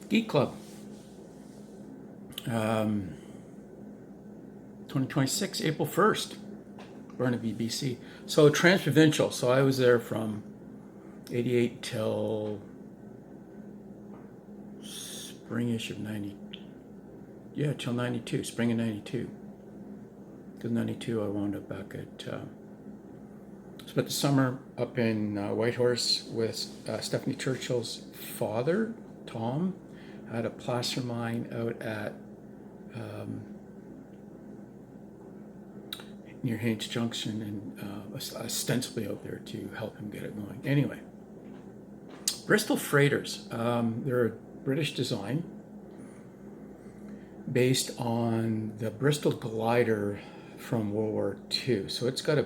Geek Club, 2026, April 1st, Burnaby, BC. So transprovincial. So I was there from 88 till springish of 90. Yeah, till 92, spring of 92. Because 92 I wound up back at, spent the summer up in Whitehorse with Stephanie Churchill's father, Tom. Had a placer mine out at near Haines Junction, and ostensibly out there to help him get it going. Anyway, Bristol Freighters, they're a British design based on the Bristol glider from World War II. So it's got a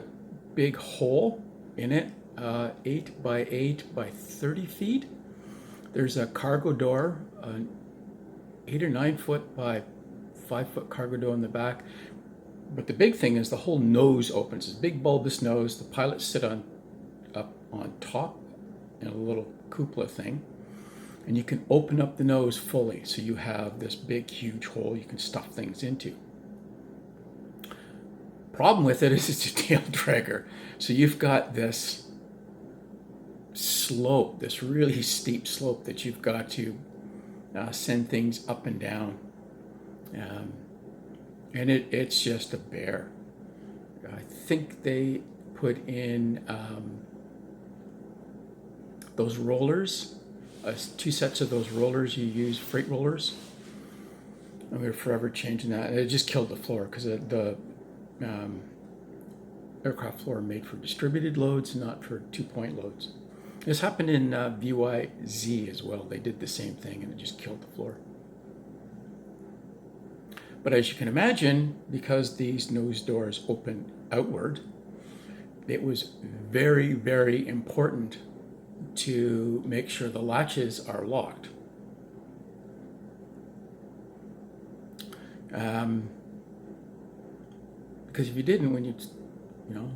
big hole in it, 8 by 8 by 30 feet. There's a cargo door, 8 or 9 foot by 5 foot cargo door in the back. But the big thing is the whole nose opens. It's a big bulbous nose. The pilots sit up on top in a little cupola thing. And you can open up the nose fully. So you have this big, huge hole you can stuff things into. Problem with it is it's a tail dragger. So you've got this slope, this really steep slope that you've got to send things up and down. And it's just a bear. I think they put in those rollers, 2 sets of those rollers you use, freight rollers. And we were forever changing that. And it just killed the floor because the aircraft floor made for distributed loads, not for 2-point loads. This happened in VYZ as well. They did the same thing and it just killed the floor. But as you can imagine, because these nose doors open outward, it was very, very important to make sure the latches are locked. Because if you didn't, when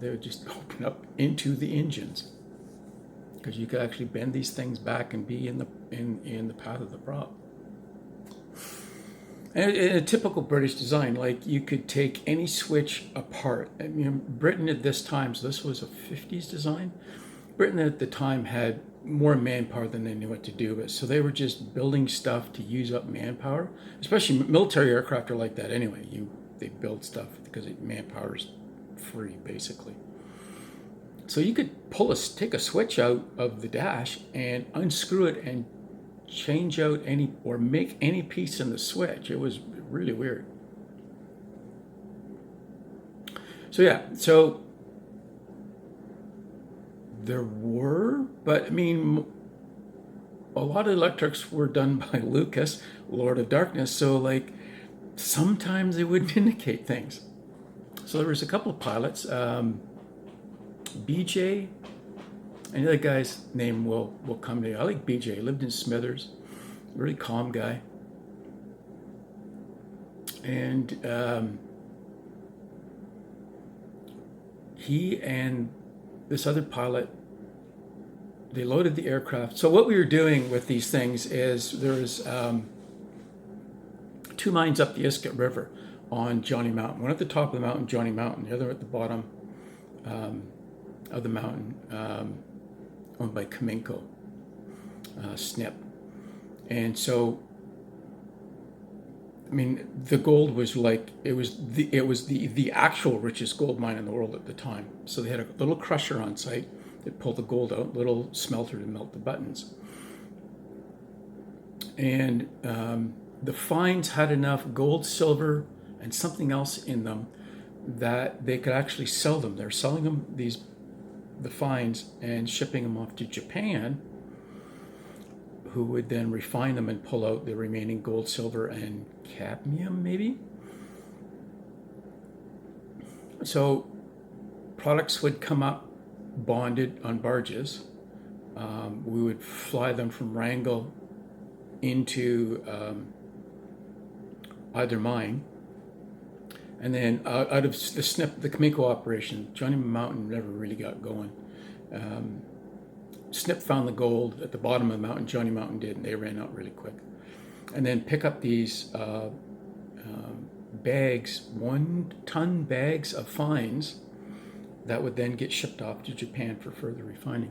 they would just open up into the engines. Because you could actually bend these things back and be in the path of the prop. And a typical British design, like you could take any switch apart. I mean, Britain at this time, so this was a 50s design. Britain at the time had more manpower than they knew what to do with. So they were just building stuff to use up manpower. Especially military aircraft are like that anyway. They build stuff because manpower is free, basically. So you could take a switch out of the dash and unscrew it and change out or make any piece in the switch. It was really weird. So there were, but I mean, a lot of electrics were done by Lucas, Lord of Darkness. So like sometimes they wouldn't indicate things. So there was a couple of pilots, BJ. And the other guy's name will come to you. I like BJ. He lived in Smithers. Really calm guy. And he and this other pilot, they loaded the aircraft. So what we were doing with these things is there's 2 mines up the Iskut River on Johnny Mountain. One at the top of the mountain, Johnny Mountain. The other at the bottom of the mountain, owned by Kaminko, SNP. And so, I mean, the gold was like, it was the actual richest gold mine in the world at the time. So they had a little crusher on site that pulled the gold out, little smelter to melt the buttons. And the finds had enough gold, silver, and something else in them that they could actually sell them. They're selling them the finds and shipping them off to Japan, who would then refine them and pull out the remaining gold, silver, and cadmium, maybe. So products would come up bonded on barges. We would fly them from Wrangell into either mine. And then out of the SNP, the Kaminko operation, Johnny Mountain never really got going. SNP found the gold at the bottom of the mountain. Johnny Mountain did, and they ran out really quick. and then pick up these bags, 1 ton bags of fines that would then get shipped off to Japan for further refining.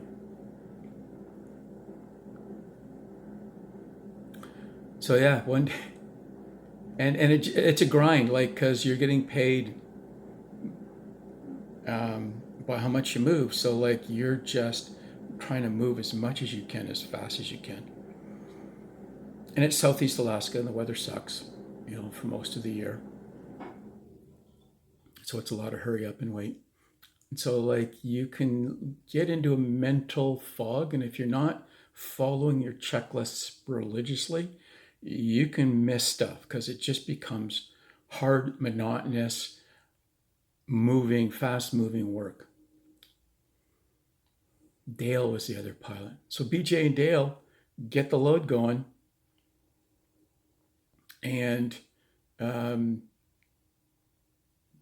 So yeah, one day, and it's a grind, like, because you're getting paid by how much you move. So like you're just trying to move as much as you can, as fast as you can. And it's Southeast Alaska, and the weather sucks, for most of the year. So it's a lot of hurry up and wait. And so like you can get into a mental fog, and if you're not following your checklists religiously, you can miss stuff because it just becomes hard, monotonous, fast moving work. Dale was the other pilot. So BJ and Dale get the load going, and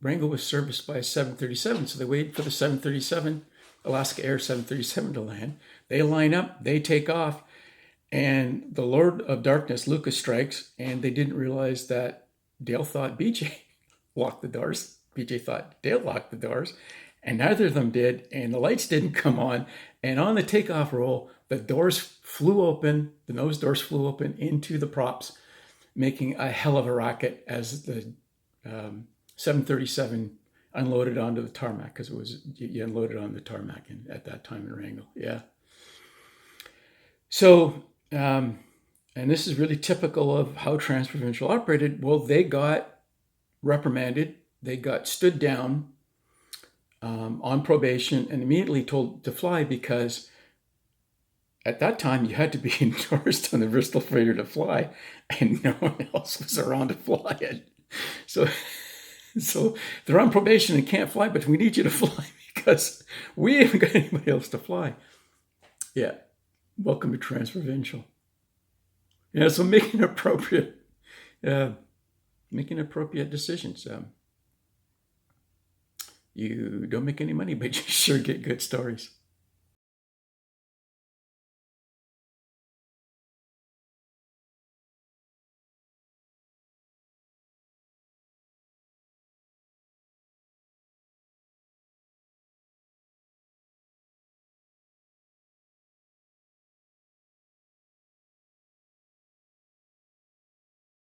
Wrangell was serviced by a 737. So they wait for the 737, Alaska Air 737 to land. They line up, they take off, and the Lord of Darkness, Lucas, strikes, and they didn't realize that Dale thought BJ locked the doors. BJ thought Dale locked the doors, and neither of them did, and the lights didn't come on. And on the takeoff roll, the doors flew open, the nose doors flew open into the props, making a hell of a racket as the 737 unloaded onto the tarmac, because you unloaded on the tarmac at that time in Wrangell. Yeah. So, and this is really typical of how Transprovincial operated. Well, they got reprimanded, they got stood down on probation, and immediately told to fly, because at that time you had to be endorsed on the Bristol freighter to fly, and no one else was around to fly it. So they're on probation and can't fly, but we need you to fly because we haven't got anybody else to fly. Yeah. Welcome to Transprovincial. Yeah, so making appropriate decisions. You don't make any money, but you sure get good stories.